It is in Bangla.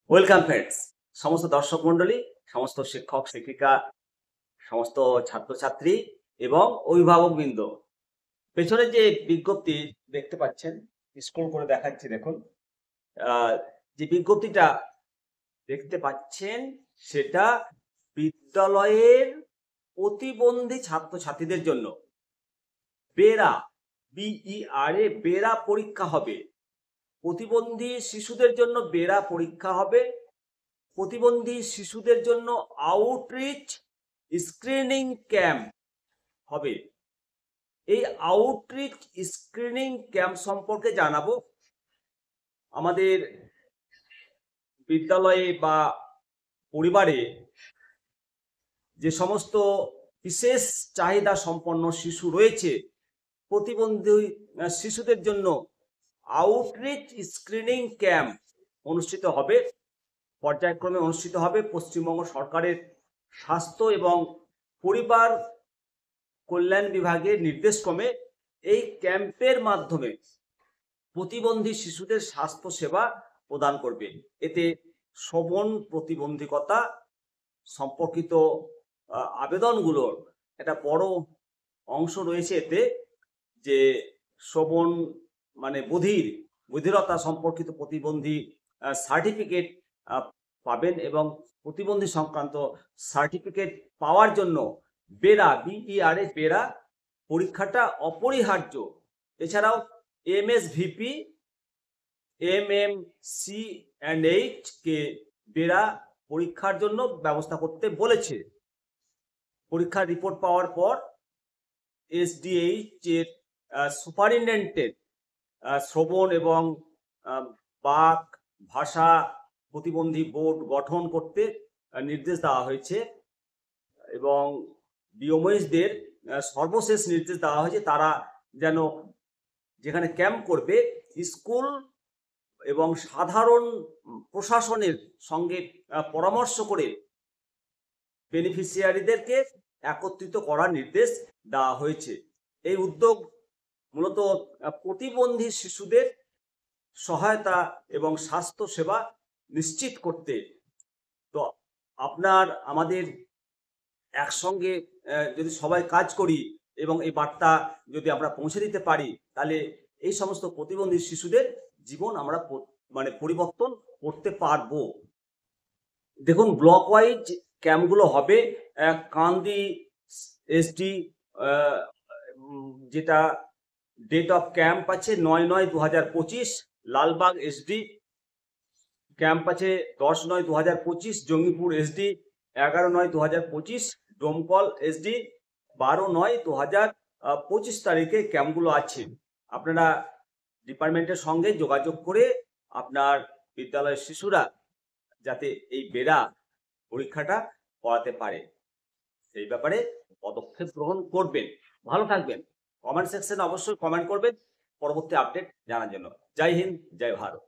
ওয়েলকাম ফ্রেন্ডস, সমস্ত দর্শক মণ্ডলী, সমস্ত শিক্ষক শিক্ষিকা, সমস্ত ছাত্রছাত্রী এবং অভিভাবকবৃন্দ। পেছনে যে বিজ্ঞপ্তি দেখতে পাচ্ছেন, স্ক্রল করে দেখাচ্ছি, দেখুন। যে বিজ্ঞপ্তিটা দেখতে পাচ্ছেন সেটা বিদ্যালয়ের প্রতিবন্ধী ছাত্রছাত্রীদের জন্য বেরা, BERA বেরা পরীক্ষা হবে। প্রতিবন্ধী শিশুদের জন্য বেরা পরীক্ষা হবে। প্রতিবন্ধী শিশুদের জন্য আউটরিচ স্ক্রিনিং ক্যাম্প হবে। এই আউটরিচ স্ক্রিনিং ক্যাম্প সম্পর্কে জানাবো। আমাদের বিদ্যালয়ে বা পরিবারে যে সমস্ত বিশেষ চাহিদা সম্পন্ন শিশু রয়েছে, প্রতিবন্ধী শিশুদের জন্য আউটরিচ স্ক্রিনিং ক্যাম্প অনুষ্ঠিত হবে, পর্যায়ক্রমে অনুষ্ঠিত হবে। পশ্চিমবঙ্গ সরকারের স্বাস্থ্য এবং পরিবার কল্যাণ বিভাগের নির্দেশক্রমে এই ক্যাম্পের মাধ্যমে প্রতিবন্ধী শিশুদের স্বাস্থ্য সেবা প্রদান করবে। এতে শ্রবণ প্রতিবন্ধকতা সম্পর্কিত আবেদনগুলোর একটা বড় অংশ রয়েছে এতে, যে শ্রবণ মানে বধিরতা সম্পর্কিত প্রতিবন্ধী সার্টিফিকেট পাবেন, এবং প্রতিবন্ধী সংক্রান্ত সার্টিফিকেট পাওয়ার জন্য বেরা, BERA বেরা পরীক্ষাটা অপরিহার্য। এছাড়াও MSVP, MMCH কে বেরা পরীক্ষার জন্য ব্যবস্থা করতে বলেছে। পরীক্ষার রিপোর্ট পাওয়ার পর SDH এর সুপারিনটেন্ডেন্ট শ্রবণ এবং বাক ভাষা প্রতিবন্ধী বোর্ড গঠন করতে নির্দেশ দেওয়া হয়েছে, এবং ডিওমএইচদের সর্বশেষ নির্দেশ দেওয়া হয়েছে তারা যেন যেখানে ক্যাম্প করবে স্কুল এবং সাধারণ প্রশাসনের সঙ্গে পরামর্শ করে বেনিফিশিয়ারিদেরকে একত্রিত করার নির্দেশ দেওয়া হয়েছে। এই উদ্যোগ মূলত প্রতিবন্ধী শিশুদের সহায়তা এবং স্বাস্থ্য সেবা নিশ্চিত করতে। তো আমাদের একসঙ্গে যদি সবাই কাজ করি এবং এই বার্তা যদি আমরা পৌঁছে দিতে পারি, তাহলে এই সমস্ত প্রতিবন্ধী শিশুদের জীবন আমরা পরিবর্তন করতে পারবো। দেখুন, ব্লক ওয়াইজ ক্যাম্পগুলো হবে। কান্দি SD যেটা ডেট অফ ক্যাম্প আছে 9/9/2025, লালবাগ SD ক্যাম্প আছে 10/9/2025, জঙ্গিপুর SD 11/9/2025, ডোমকল SD 12/9/2025 তারিখে ক্যাম্পগুলো আছে। আপনারা ডিপার্টমেন্টের সঙ্গে যোগাযোগ করে আপনার বিদ্যালয়ের শিশুরা যাতে এই বেরা পরীক্ষাটা করাতে পারে সেই ব্যাপারে পদক্ষেপ গ্রহণ করবেন। ভালো থাকবেন। কমেন্ট সেকশনে অবশ্যই কমেন্ট করবেন পরবর্তী আপডেট জানার জন্য। জয় হিন্দ, জয় ভারত।